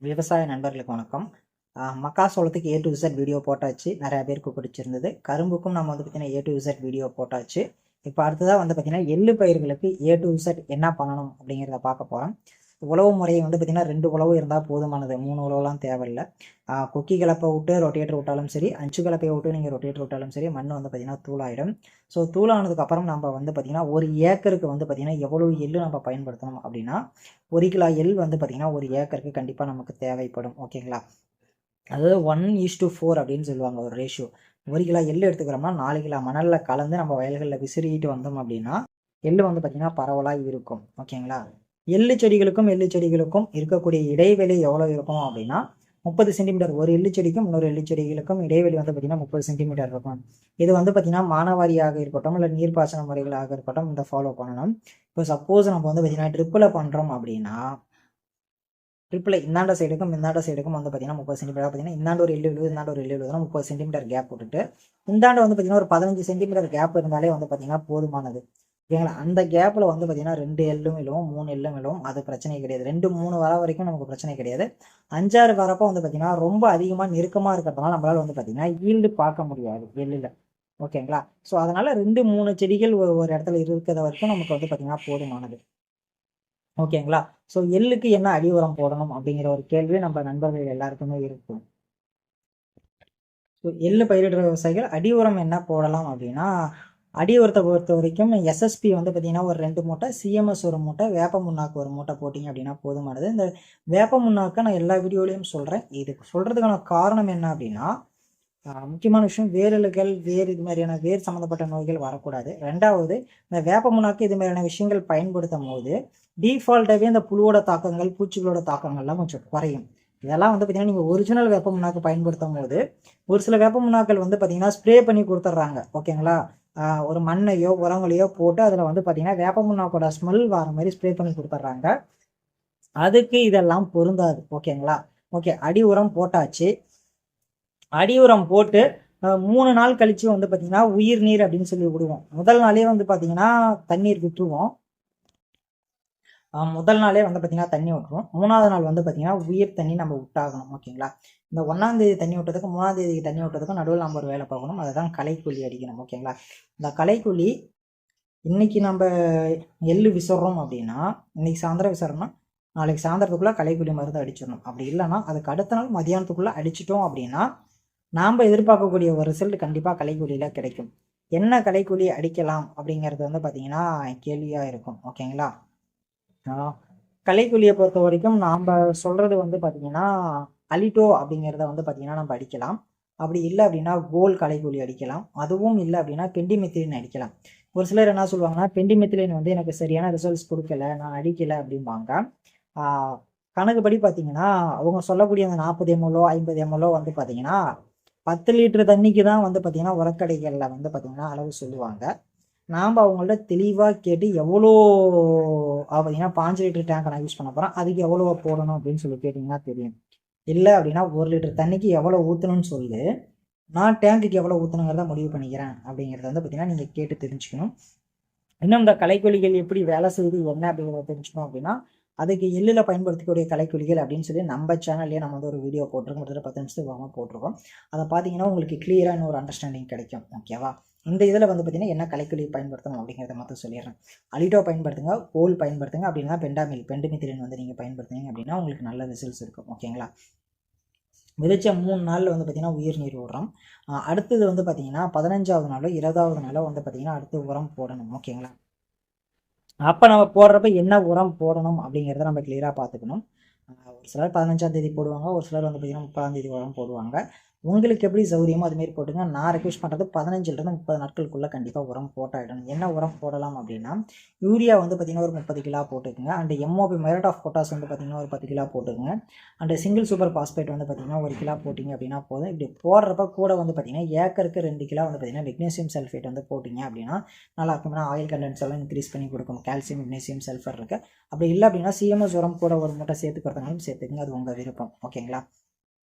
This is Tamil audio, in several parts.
விவசாய நண்பர்களுக்கு வணக்கம். மக்காசோளத்துக்கு ஏ டு இசட் வீடியோ போட்டாச்சு, நிறைய பேருக்கு பிடிச்சிருந்தது. கரும்புக்கும் நம்ம வந்து பார்த்தீங்கன்னா ஏ டு இசட் வீடியோ போட்டாச்சு. இப்போ அடுத்ததாக வந்து பார்த்தீங்கன்னா எள்ளு பயிர்களுக்கு ஏ டு இசட் என்ன பண்ணணும் அப்படிங்கிறத பார்க்க போகிறோம். உழவு முறையை வந்து பார்த்தீங்கன்னா 2 உழவு இருந்தால் போதுமானது, 3 உழவுலாம் தேவையில்லை. கொக்கி கலப்பை விட்டு ரொட்டேட்டர் விட்டாலும் சரி, அஞ்சு கலப்பையை விட்டு நீங்கள் ரொட்டேட்டர் விட்டாலும் சரி, மண் வந்து பார்த்தீங்கன்னா தூளாயிடும். ஸோ தூளானதுக்கப்புறம் நம்ம வந்து பார்த்தீங்கன்னா 1 ஏக்கருக்கு வந்து பார்த்தீங்கன்னா எவ்வளோ எள்ளு நம்ம பயன்படுத்தணும் அப்படின்னா 1 கிலோ எள் வந்து பார்த்தீங்கன்னா 1 ஏக்கருக்கு கண்டிப்பாக நமக்கு தேவைப்படும். ஓகேங்களா? அதாவது 1:4 அப்படின்னு சொல்லுவாங்க ஒரு ரேஷியோ. 1 கிலோ எள்ளு எடுத்துக்கிறோம்னா 4 கிலோ மணலில் கலந்து நம்ம வயல்களில் விசிறிட்டு வந்தோம் அப்படின்னா எள்ளு வந்து பார்த்தீங்கன்னா பரவலாக இருக்கும். ஓகேங்களா? எள்ளு செடிகளுக்கும் இருக்கக்கூடிய இடைவெளி எவ்வளோ இருக்கும் அப்படின்னா 30 சென்டிமீட்டர். ஒரு எள்ளு செடிக்கும் இன்னொரு எள்ளு செடிகளுக்கும் இடைவெளி வந்து பார்த்தீங்கன்னா 30 சென்டிமீட்டர் இருக்கும். இது வந்து பார்த்தீங்கன்னா மானாவாரியாக இருக்கட்டும், இல்லை நீர்ப்பாசன முறைகளாக இருக்கட்டும், இந்த ஃபாலோ பண்ணணும். இப்போ சப்போஸ் நம்ம வந்து பார்த்தீங்கன்னா ட்ரிப்பில் பண்ணுறோம் அப்படின்னா ட்ரிப்பில் இந்தாண்ட சைடுக்கும் வந்து பார்த்தீங்கன்னா 30 சென்டிமீட்டர், பார்த்தீங்கன்னா இந்தாண்ட ஒரு எள்ளு விழுது, இந்தாண்ட ஒரு எள்ளு விழுதுனா 30 சென்டிமீட்டர் கேப் விட்டுட்டு இந்தாண்ட வந்து பார்த்தீங்கன்னா ஒரு 15 சென்டிமீட்டர் கேப் இருந்தாலே வந்து பார்த்தீங்கன்னா போதுமானது. ஓகேங்களா? அந்த கேப்பில் வந்து பார்த்தீங்கன்னா 2 எள்ளும் விழுவும், 3 எள்ளும் விழுவும், அது பிரச்சனை கிடையாது. 2, 3 வர வரைக்கும் நமக்கு பிரச்சனை கிடையாது. 5, 6 வரப்போ வந்து பார்த்தீங்கன்னா ரொம்ப அதிகமாக நெருக்கமாக இருக்கிறதுனால நம்மளால் வந்து பார்த்தீங்கன்னா ஈல்டு பார்க்க முடியாது எள்ளில். ஓகேங்களா? ஸோ அதனால் 2, 3 செடிகள் ஒரு இடத்துல இருக்கிற வரைக்கும் நமக்கு வந்து பார்த்தீங்கன்னா போதுமானது. ஓகேங்களா? ஸோ எள்ளுக்கு என்ன அடி உரம் போடணும் அப்படிங்கிற ஒரு கேள்வி நம்ம நண்பர்கள் எல்லாருக்குமே இருக்கும். ஸோ எள்ளு பயிரிடுற விவசாயிகள் அடி உரம் என்ன போடலாம் அப்படின்னா, அடி உரத்தை பொறுத்த வரைக்கும் எஸ்எஸ்பி வந்து பார்த்தீங்கன்னா ஒரு 2 மூட்டை, சிஎம்எஸ் ஒரு மூட்டை, வேப்ப முன்னாக்கு ஒரு மூட்டை போட்டிங்க அப்படின்னா போதுமானது. இந்த வேப்ப முன்னாக்க நான் எல்லா வீடியோலையும் சொல்கிறேன். இதுக்கு சொல்கிறதுக்கான காரணம் என்ன அப்படின்னா, முக்கியமான விஷயம் வேரலுகள், இது மாதிரியான வேர் சம்மந்தப்பட்ட நோய்கள் வரக்கூடாது. 2வது, இந்த வேப்ப முன்னாக்கு இது மாதிரியான விஷயங்கள் பயன்படுத்தும் போது டிஃபால்ட்டாகவே இந்த புழுவோட தாக்கங்கள், பூச்சிகளோட தாக்கங்கள்லாம் கொஞ்சம் குறையும். இதெல்லாம் வந்து பார்த்தீங்கன்னா நீங்கள் ஒரிஜினல் வேப்ப முன்னாக்கு பயன்படுத்தும் போது ஒரு சில வேப்ப முன்னாக்கள் வந்து பார்த்தீங்கன்னா ஸ்ப்ரே பண்ணி கொடுத்துட்றாங்க. ஓகேங்களா? ஒரு மண்ணையோ உரங்களையோ போட்டு அதில் வந்து பார்த்தீங்கன்னா வேப்ப முன்னாக்கோட ஸ்மெல் வர மாதிரி ஸ்ப்ரே பண்ணி கொடுத்துட்றாங்க. அதுக்கு இதெல்லாம் பொருந்தாது. ஓகேங்களா? ஓகே, அடி உரம் போட்டாச்சு. அடி உரம் போட்டு 3 நாள் கழிச்சு வந்து பார்த்தீங்கன்னா உயிர் நீர் அப்படின்னு சொல்லி விடுவோம். முதல் நாளே வந்து பார்த்தீங்கன்னா தண்ணீர் விட்டுருவோம். முதல் நாளே வந்து பார்த்தீங்கன்னா தண்ணி விட்டுருவோம். 3வது நாள் வந்து பார்த்தீங்கன்னா உயிர் தண்ணி நம்ம விட்டாகணும். ஓகேங்களா? இந்த 1ஆம் தேதி தண்ணி விட்டதுக்கும் 3ஆம் தேதிக்கு தண்ணி விட்டதுக்கும் நடுவில் நம்ம ஒரு வேலை பார்க்கணும். அதுதான் களைக்கொல்லி அடிக்கணும். ஓகேங்களா? இந்த களைக்கொல்லி இன்னைக்கு நம்ம எள்ளு விசுறோம் அப்படின்னா, இன்னைக்கு சாயந்தரம் விசுறோம்னா நாளைக்கு சாயந்தரத்துக்குள்ளே களைக்கொல்லி மருந்து அடிச்சிடணும். அப்படி இல்லைன்னா அதுக்கு அடுத்த நாள் மதியானத்துக்குள்ளே அடிச்சிட்டோம் அப்படின்னா நாம் எதிர்பார்க்கக்கூடிய ஒரு ரிசல்ட் கண்டிப்பாக களைக்கொல்லியில் கிடைக்கும். என்ன களைக்கொல்லி அடிக்கலாம் அப்படிங்கிறது வந்து பார்த்தீங்கன்னா கேள்வியாக இருக்கும். ஓகேங்களா? களைக்கொல்லியை பொறுத்த வரைக்கும் நாம் சொல்கிறது வந்து பார்த்தீங்கன்னா அலிட்டோ அப்படிங்கிறத வந்து பார்த்தீங்கன்னா நம்ம அடிக்கலாம். அப்படி இல்லை அப்படின்னா கோல் களைக்கொல்லி அடிக்கலாம். அதுவும் இல்லை அப்படின்னா பெண்டிமெத்திலின் அடிக்கலாம். ஒரு சிலர் என்ன சொல்லுவாங்கன்னா பெண்டிமெத்திலின் வந்து எனக்கு சரியான ரிசல்ட்ஸ் கொடுக்கல, நான் அடிக்கலை அப்படிம்பாங்க. கணக்குப்படி பார்த்தீங்கன்னா அவங்க சொல்லக்கூடிய அந்த 40 ml 50 ml வந்து பார்த்தீங்கன்னா 10 லிட்டர் தண்ணிக்கு தான் வந்து பார்த்தீங்கன்னா உரக்கடைகளில் வந்து பார்த்தீங்கன்னா அளவு சொல்லுவாங்க. நாம் அவங்கள்ட்ட தெளிவாக கேட்டு எவ்வளோ பார்த்தீங்கன்னா 5 லிட்டர் டேங்கை நான் யூஸ் பண்ண போகிறேன், அதுக்கு எவ்வளோ போடணும் அப்படின்னு சொல்லி கேட்டிங்கன்னா தெரியும். இல்லை அப்படின்னா 1 லிட்டர் தண்ணிக்கு எவ்வளோ ஊற்றணும்னு சொல்லி நான் டேங்குக்கு எவ்வளோ ஊற்றணுங்கிறத முடிவு பண்ணிக்கிறேன் அப்படிங்கிறத வந்து பார்த்தீங்கன்னா நீங்கள் கேட்டு தெரிஞ்சுக்கணும். இன்னும் இந்த களைக்கொல்லிகள் எப்படி வேலை செய்யுது என்ன அப்படிங்கிறத தெரிஞ்சுக்கணும் அப்படின்னா அதுக்கு எள்ளில் பயன்படுத்தக்கூடிய களைக்கொல்லிகள் அப்படின்னு சொல்லி நம்ம சேனல்லேயே நம்ம வந்து ஒரு வீடியோ போட்டிருக்கோம். கிட்டத்தட்ட 10 நிமிஷத்துக்கு வாங்க போட்டிருக்கோம். அதை பார்த்தீங்கன்னா உங்களுக்கு கிளியரான ஒரு அண்டர்ஸ்டாண்டிங் கிடைக்கும். ஓகேவா? இந்த இதில் வந்து பார்த்தீங்கன்னா என்ன களைக்கொல்லி பயன்படுத்தணும் அப்படிங்கிறத மட்டும் சொல்லிடுறேன். அலிட்டோ பயன்படுத்துங்க, கோல் பயன்படுத்துங்க, அப்படின்னா பெண்டிமெத்திலின் வந்து நீங்கள் பயன்படுத்துனீங்க அப்படின்னா உங்களுக்கு நல்ல ரிசல்ட்ஸ் இருக்கும். ஓகேங்களா? விதைச்ச 3 நாளில் வந்து பார்த்தீங்கன்னா உயிர் நீர் விடுறோம். அடுத்தது வந்து பார்த்தீங்கன்னா 15வது நாளோ 20வது நாளோ வந்து பார்த்தீங்கன்னா அடுத்து உரம் போடணும். ஓகேங்களா? அப்போ நம்ம போடுறப்ப என்ன உரம் போடணும் அப்படிங்கிறத நம்ம கிளியராக பார்த்துக்கணும். ஒரு சிலர் 15ஆம் தேதி போடுவாங்க, ஒரு சிலர் வந்து பார்த்தீங்கன்னா 30ஆம் தேதி உரம் போடுவாங்க. உங்களுக்கு எப்படி சௌகரியமோ அதுமாரி போட்டுங்க. நான் ரெக்வெஸ்ட் பண்ணுறது 15லேருந்து 30 நாட்களுக்குள்ளே கண்டிப்பாக உரம் போட்டாயிடணும். என்ன உரம் போடலாம் அப்படின்னா யூரியா வந்து பார்த்திங்கன்னா ஒரு 30 கிலோ போட்டுக்குங்க. அண்ட் எம்ஓபி மைரட் ஆஃப் பொட்டாஸ் வந்து பார்த்திங்கன்னா ஒரு 10 கிலோ போட்டுக்குங்க. அண்ட் சிங்கிள் சூப்பர் பாஸ்பேட் வந்து பார்த்திங்கன்னா 1 கிலோ போட்டிங்க அப்படின்னா போதும். இப்படி போடுறப்ப கூட வந்து பார்த்திங்கன்னா ஏக்கருக்கு 2 கிலோ வந்து பார்த்திங்கன்னா மெக்னீசியம் சல்ஃபேட் வந்து போட்டிங்க அப்படின்னா நல்லா இருக்கும்னா ஆயில் கண்டென்ட்ஸ் எல்லாம் இன்க்ரீஸ் பண்ணி கொடுக்கும். கால்சியம், மெக்னீசியம், சல்ஃபர் இருக்குது. அப்படி இல்லை அப்படின்னா சிஎம்எஸ் உரம் கூட ஒரு மூட்டை சேர்த்துக்கிறதுனாலும் சேர்த்துக்குங்க. அது உங்கள் விருப்பம். ஓகேங்களா?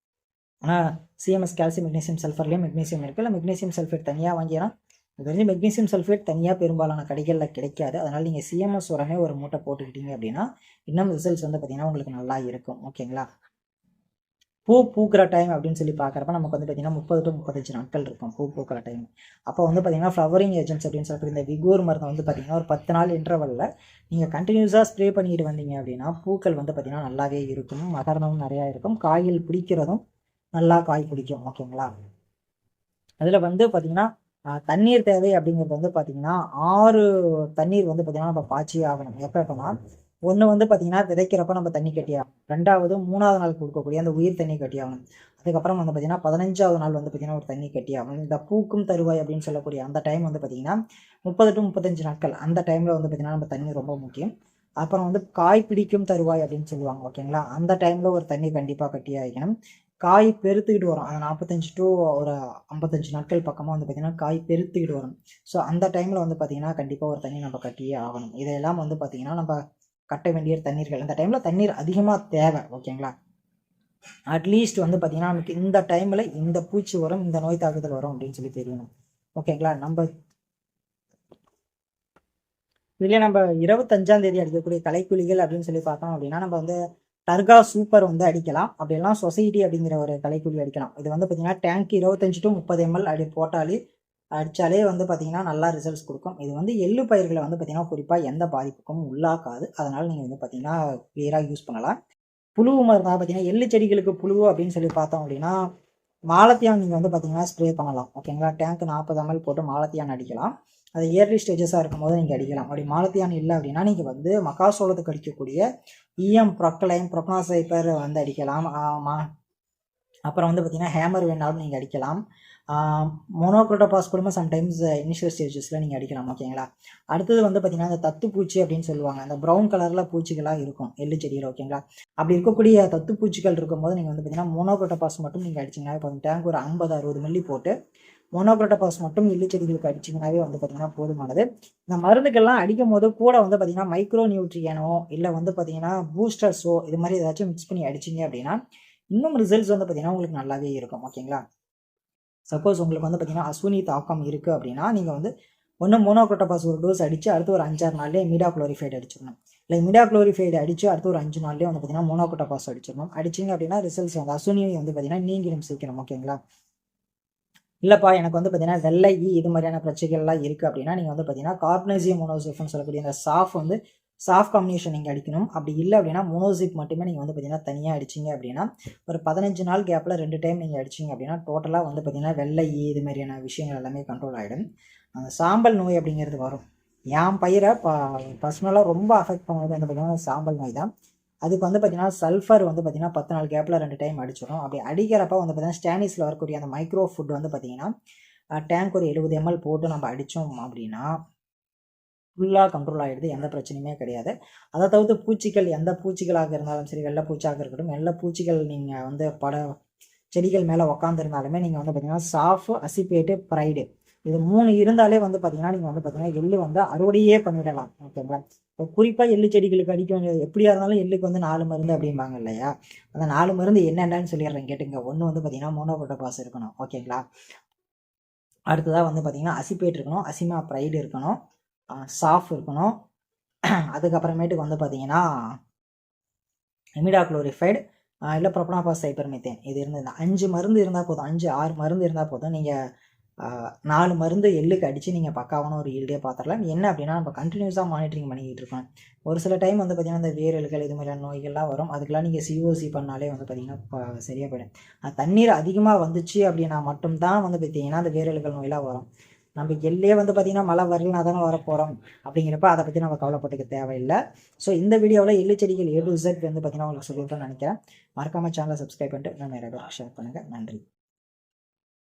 ஆனால் சிஎம்எஸ் கால்சியம், மெக்னீசியம், சல்ஃபர்லேயும் மெக்னீசியம் இருக்குது. இல்லை மெக்னீசியம் சல்ஃபேட் தனியாக வாங்கினா இது வந்து மெக்னீசியம் சல்ஃபேட் தனியாக பெரும்பாலான கடைகளில் கிடைக்காது. அதனால் நீங்கள் சிஎம்எஸ் உரமே ஒரு மூட்டை போட்டுக்கிட்டீங்க அப்படின்னா இன்னும் ரிசல்ட்ஸ் வந்து பார்த்திங்கன்னா உங்களுக்கு நல்லா இருக்கும். ஓகேங்களா? பூ பூக்கிற டைம் அப்படின்னு சொல்லி பார்க்குறப்ப நமக்கு வந்து பார்த்திங்கன்னா 30 to 35 நாட்கள் இருக்கும் பூ பூக்கிற டைம். அப்போ வந்து பார்த்திங்கன்னா ஃப்ளவரிங் ஏஜென்ட்ஸ் அப்படின்னு சொல்லக்கூடிய இந்த விகோர் மருந்தை வந்து பார்த்திங்கன்னா ஒரு 10 நாள் இன்டர்வலில் நீங்கள் கண்டினியூஸாக ஸ்ப்ரே பண்ணிட்டு வந்தீங்க அப்படின்னா பூக்கள் வந்து பார்த்திங்கன்னா நல்லாவே இருக்கும், மகரமும் நிறையா இருக்கும், காயில் பிடிக்கிறதும் நல்லா காய் பிடிக்கும். ஓகேங்களா? அதில் வந்து பார்த்திங்கன்னா தண்ணீர் தேவை அப்படிங்கிறது வந்து பார்த்திங்கன்னா 6 தண்ணீர் வந்து பார்த்திங்கன்னா நம்ம பாய்ச்சியே ஆகணும். எப்போனா ஒன்று வந்து பார்த்திங்கன்னா விதைக்கிறப்ப நம்ம தண்ணி கட்டியாகணும், 2வது 3வது நாள் கொடுக்கக்கூடிய அந்த உயிர் தண்ணி கட்டியாகணும், அதுக்கப்புறம் வந்து பார்த்திங்கன்னா 15வது நாள் வந்து பார்த்திங்கன்னா ஒரு தண்ணி கட்டியாகணும். இந்த பூக்கும் தருவாய் அப்படின்னு சொல்லக்கூடிய அந்த டைம் வந்து பார்த்திங்கன்னா 30 to 35 நாட்கள், அந்த டைமில் வந்து பார்த்திங்கன்னா நம்ம தண்ணி ரொம்ப முக்கியம். அப்புறம் வந்து காய் பிடிக்கும் தருவாய் அப்படின்னு சொல்லுவாங்க. ஓகேங்களா? அந்த டைமில் ஒரு தண்ணி கண்டிப்பாக கட்டியே வைக்கணும். காய் பெருத்துக்கிட்டு வரும், அது 45 to ஒரு 55 நாட்கள் பக்கமாக வந்து பார்த்திங்கன்னா காய் பெருத்துக்கிட்டு வரும். ஸோ அந்த டைமில் வந்து பார்த்திங்கன்னா கண்டிப்பாக ஒரு தண்ணி நம்ம கட்டியே ஆகணும். இதையெல்லாம் வந்து பார்த்திங்கன்னா நம்ம கட்ட வேண்டிய தண்ணீர்கள், இந்த டைமில் தண்ணீர் அதிகமாக தேவை. ஓகேங்களா? அட்லீஸ்ட் வந்து பார்த்திங்கன்னா நமக்கு இந்த டைமில் இந்த பூச்சி வரும், இந்த நோய் தாக்குதல் வரும் அப்படின்னு சொல்லி தெரியணும். ஓகேங்களா? நம்ம இதுலேயே நம்ம 25ஆம் தேதி அடிக்கக்கூடிய களைக்குழிகள் அப்படின்னு சொல்லி பார்த்தோம் அப்படின்னா நம்ம வந்து டர்கா சூப்பர் வந்து அடிக்கலாம், அப்படிலாம் சொசைட்டி அப்படிங்கிற ஒரு களைக்குழி அடிக்கலாம். இது வந்து பார்த்திங்கன்னா டேங்க் 25 to 30 ml அப்படி போட்டாலே அடித்தாலே வந்து பார்த்திங்கன்னா நல்லா ரிசல்ட்ஸ் கொடுக்கும். இது வந்து எள்ளு பயிர்களை வந்து பார்த்திங்கன்னா குறிப்பாக எந்த பாதிப்புக்கும் உள்ளாக்காது, அதனால் நீங்கள் வந்து பார்த்திங்கன்னா கிளியராக யூஸ் பண்ணலாம். புழு மருந்தாக பார்த்திங்கன்னா எள்ளு செடிகளுக்கு புழு அப்படின்னு சொல்லி பார்த்தோம் அப்படின்னா மாலத்தியான் நீங்கள் வந்து பார்த்திங்கன்னா ஸ்ப்ரே பண்ணலாம். ஓகேங்களா? டேங்க் 40 ml போட்டு மாலத்தியான் அடிக்கலாம். அது இயர்லி ஸ்டேஜஸாக இருக்கும்போது நீங்கள் அடிக்கலாம். அப்படி மாலத்தியான் இல்லை அப்படின்னா நீங்கள் வந்து மக்காசோளத்துக்கு அடிக்கக்கூடிய இஎம் ப்ரொக்கலைம் ப்ரொக்னாசைப்பர் வந்து அடிக்கலாம். அப்புறம் வந்து பார்த்திங்கன்னா ஹேமர் வேணாலும் நீங்கள் அடிக்கலாம். மோனோக்ரோட்டோபாஸ் கூட சம்டைம்ஸ் இனிஷியல் ஸ்டேஜஸில் நீங்கள் அடிக்கலாம். ஓகேங்களா? அடுத்தது வந்து பார்த்திங்கன்னா அந்த தத்துப்பூச்சி அப்படின்னு சொல்லுவாங்க, அந்த ப்ரௌன் கலரில் பூச்சிகளாக இருக்கும் எள்ளு செடியில். ஓகேங்களா? அப்படி இருக்கக்கூடிய தத்துப்பூச்சிகள் இருக்கும்போது நீங்கள் வந்து பார்த்திங்கன்னா மோனோக்ரோட்டோபாஸ் மட்டும் நீங்கள் அடிச்சிங்கன்னா இப்போ டேங்க் ஒரு 50-60 மில்லி போட்டு மோனோக்ரோட்டோபாஸ் மட்டும் எள்ளு செடிகளுக்கு அடிச்சிங்கனாவே வந்து பார்த்திங்கன்னா போதுமானது. இந்த மருந்துக்கெல்லாம் அடிக்கும் போது கூட வந்து பார்த்திங்கன்னா மைக்ரோ நியூட்ரியனோ இல்லை வந்து பார்த்திங்கன்னா பூஸ்டர்ஸோ இது மாதிரி ஏதாச்சும் மிக்ஸ் பண்ணி அடிச்சிங்க அப்படின்னா இன்னும் ரிசல்ட்ஸ் வந்து பார்த்திங்கன்னா உங்களுக்கு நல்லாவே இருக்கும். ஓகேங்களா? சப்போஸ் உங்களுக்கு வந்து பார்த்திங்கன்னா அஸ்வினி தாக்கம் இருக்குது அப்படின்னா நீங்கள் வந்து ஒன்று மோனோக்ரோட்டோபாஸ் ஒரு டோஸ் அடித்து அடுத்து ஒரு 5-6 நாள்லேயே இமிடாக்ளோரிஃபைடு அடிச்சிடணும், இல்லை இமிடாக்ளோரிஃபைடு அடித்து அடுத்து ஒரு 5 நாள்லேயே வந்து பார்த்திங்கன்னா மோனோக்ரோட்டோபாஸ் அடிச்சிடணும். அடிச்சிங்க அப்படின்னா ரிசல்ட்ஸ் வந்து அஸ்வினி வந்து பார்த்திங்கன்னா நீங்கிடும் சீக்கிரம். ஓகேங்களா? இல்லைப்பா எனக்கு வந்து பார்த்திங்கன்னா வெள்ளை இது மாதிரியான பிரச்சனைகள்லாம் இருக்குது அப்படின்னா நீங்கள் வந்து பார்த்திங்கன்னா கார்பனேசியம் மோனோசிப்னு சொல்லக்கூடிய அந்த சாஃப் காம்பினேஷன் நீங்கள் அடிக்கணும். அப்படி இல்லை அப்படின்னா மோனோசிப் மட்டுமே நீங்கள் வந்து பார்த்திங்கன்னா தனியாக அடிச்சிங்க அப்படின்னா ஒரு 15 நாள் கேப்பில் 2 டைம் நீங்கள் அடிச்சிங்க அப்படின்னா டோட்டலாக வந்து பார்த்திங்கன்னா வெள்ளை இது மாதிரியான விஷயங்கள் எல்லாமே கண்ட்ரோல் ஆகிடும். அந்த சாம்பல் நோய் அப்படிங்கிறது வரும். என் பயிரை பர்சனலாக ரொம்ப அஃபெக்ட் பண்ணுறது வந்து பார்த்திங்கன்னா சாம்பல் நோய் தான். அதுக்கு வந்து பார்த்திங்கன்னா சல்ஃபர் வந்து பார்த்திங்கன்னா 10 நாள் கேப்பில் 2 டைம் அடிச்சிடும். அப்படி அடிக்கிறப்ப வந்து பார்த்திங்கன்னா ஸ்டானிஸில் வரக்கூடிய அந்த மைக்ரோ ஃபுட் வந்து பார்த்திங்கன்னா டேங்க் ஒரு 70 ml போட்டு நம்ம அடித்தோம் அப்படின்னா ஃபுல்லாக கண்ட்ரோல் ஆகிடுது, எந்த பிரச்சனையுமே கிடையாது. அதை தவிர்த்து பூச்சிகள் எந்த பூச்சிகளாக இருந்தாலும் சரி, வெள்ளை பூச்சியாக இருக்கட்டும், வெள்ளை பூச்சிகள் நீங்கள் வந்து செடிகள் மேலே உக்காந்துருந்தாலுமே நீங்கள் வந்து பார்த்திங்கன்னா சாஃபு அசிப்பேட்டு ப்ரைடு இது 3 இருந்தாலே வந்து பார்த்திங்கன்னா நீங்கள் வந்து பார்த்திங்கன்னா எள்ளு வந்து அறுவடையே பண்ணிடலாம். ஓகேங்களா? இப்போ குறிப்பாக எள்ளு செடிகளுக்கு அடிக்க வேண்டியது எப்படியா இருந்தாலும் எள்ளுக்கு வந்து 4 மருந்து அப்படிம்பாங்க இல்லையா? அந்த 4 மருந்து என்னென்னு சொல்லிடுறேன் கேட்டுங்க. ஒன்று வந்து பார்த்திங்கன்னா மோனோக்ரோட்டோபாஸ் இருக்கணும். ஓகேங்களா? அடுத்ததாக வந்து பார்த்திங்கன்னா அசிப்பேட் இருக்கணும், அசிமா ப்ரைடு இருக்கணும், சாஃப் இருக்கணும், அதுக்கப்புறமேட்டுக்கு வந்து பார்த்திங்கன்னா இமிடாக்ளோரிஃபைடு இல்லை ப்ரோபனோபாஸ் சைபர்மெத்தேன் இது இருந்தது 5 மருந்து இருந்தால் போதும், 5-6 மருந்து இருந்தால் போதும். நீங்கள் 4 மருந்து எள்ளுக்கு அடித்து நீங்கள் பக்காவான ஒரு ஈல்டே பார்த்துடலாம். என்ன அப்படின்னா நம்ம கண்டினியூஸாக மானிட்டரிங் பண்ணிக்கிட்டு இருக்கோம். ஒரு சில டைம் வந்து பார்த்திங்கன்னா இந்த வேரல்கள் இது மாதிரியான நோய்கள்லாம் வரும், அதுக்கெலாம் நீங்கள் சிஓசி பண்ணாலே வந்து பார்த்திங்கன்னா சரியாக போயிடும். தண்ணீர் அதிகமாக வந்துச்சு அப்படின்னா மட்டும்தான் வந்து பார்த்திங்கன்னா அந்த வேரல்கள் நோயெலாம் வரும். நம்ம எல்லே வந்து பார்த்திங்கன்னா மழை வரலனா தானே வரப்போகிறோம், அப்படிங்கிறப்ப அதை பற்றி நம்ம கவலைப்பட்டுக்க தேவையில்லை. ஸோ இந்த வீடியோவில் எள்ளு செடிகள் A to Z வந்து பார்த்திங்கன்னா உங்களுக்கு சொல்லிவிட்டோம்னு நினைக்கிறேன். மறக்காமல் சேனலை சப்ஸ்கிரைப் பண்ணிட்டு நான் நிறைய பேர் ஷேர் பண்ணுங்கள். நன்றி.